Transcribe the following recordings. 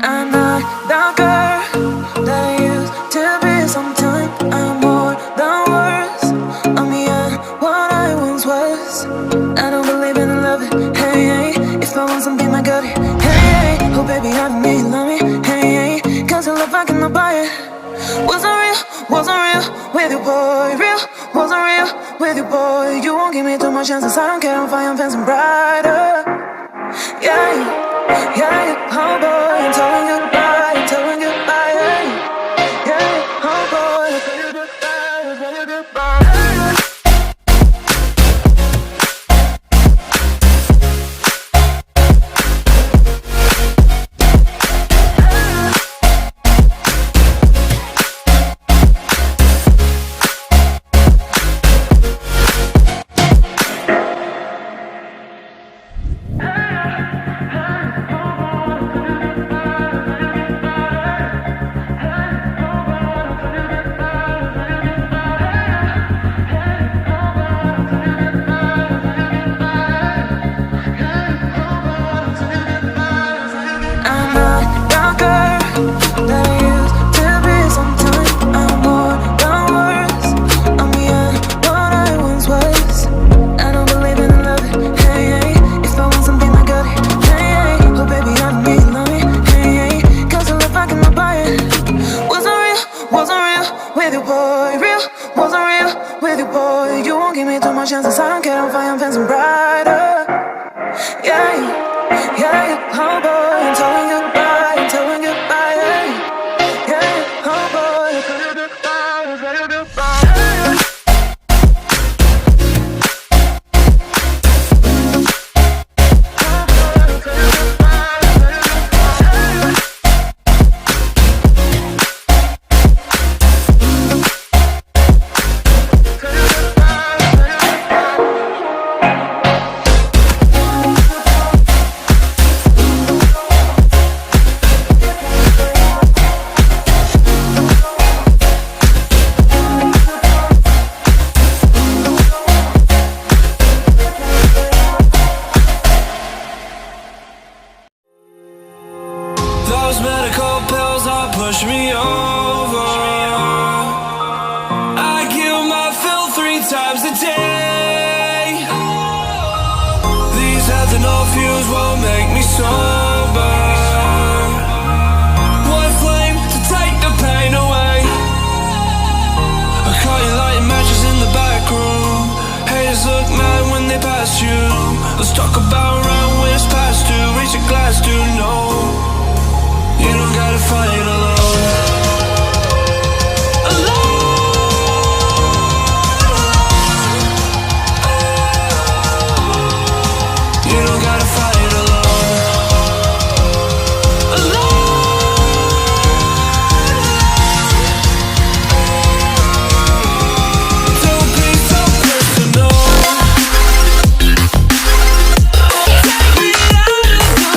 I'm not the girl that I used to be. Sometime I'm more than words. I'm beyond what I once was. I don't believe in love it. Hey, hey. If I want something, I got it. Hey, hey. Oh baby, I don't need love me. Hey, hey. Cause your love I cannot buy it. Wasn't real with you, boy. Real, wasn't real with you, boy. You won't give me too much chances. I don't care if I am fancy brighter. Yeah, yeah, oh boy, I'm telling goodbye, I'm telling goodbye. Yeah, yeah, oh boy, I'm telling goodbye, I'm telling goodbye. Chances I don't care if I am fancy brighter. Yeah, yeah, oh boy, I'm telling goodbye, I'm telling goodbye. Yeah, oh boy, I'm telling goodbye, I'm telling goodbye. Those medical pills all push me over. I kill my fill 3 times a day. These ethanol fumes won't make me sober. One flame to take the pain away. I caught you lighting matches in the back room. Haters look mad when they pass you. Let's talk about round when it's past due. Reach a glass to know you don't gotta fight alone. You don't gotta fight alone. Don't be so personal. Take me out of the road.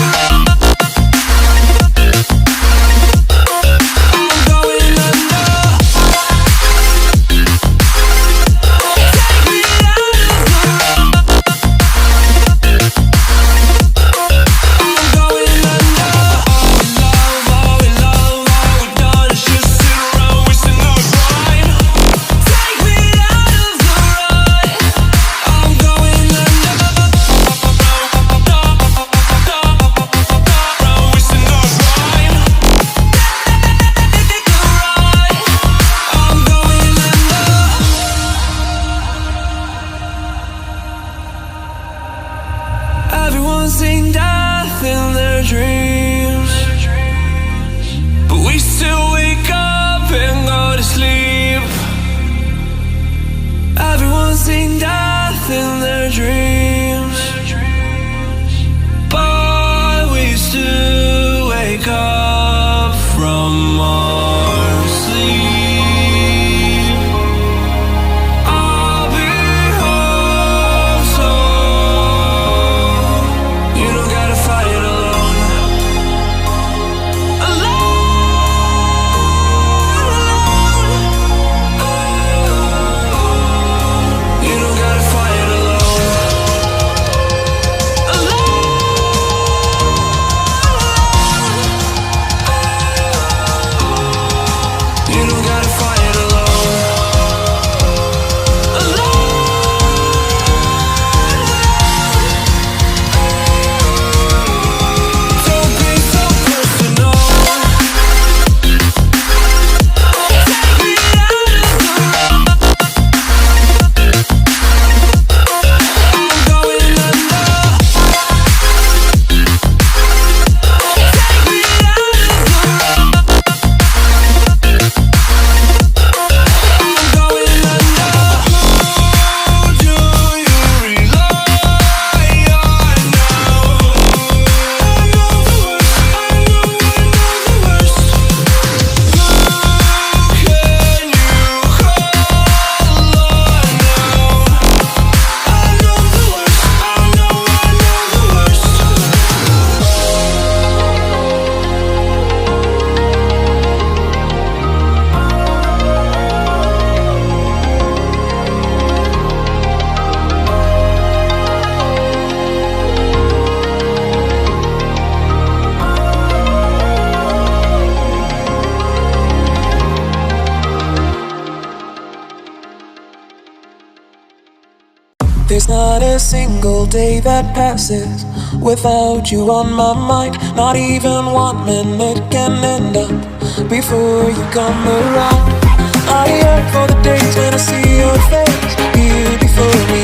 Everyone's seen death in their dreams, but we still wake up and go to sleep. Everyone's seen death in their dreams, but we still wake up from our sleep. I'll be home soon. You don't gotta single day that passes without you on my mind. Not even 1 minute can end up before you come around. I yearn for the days when I see your face here before me.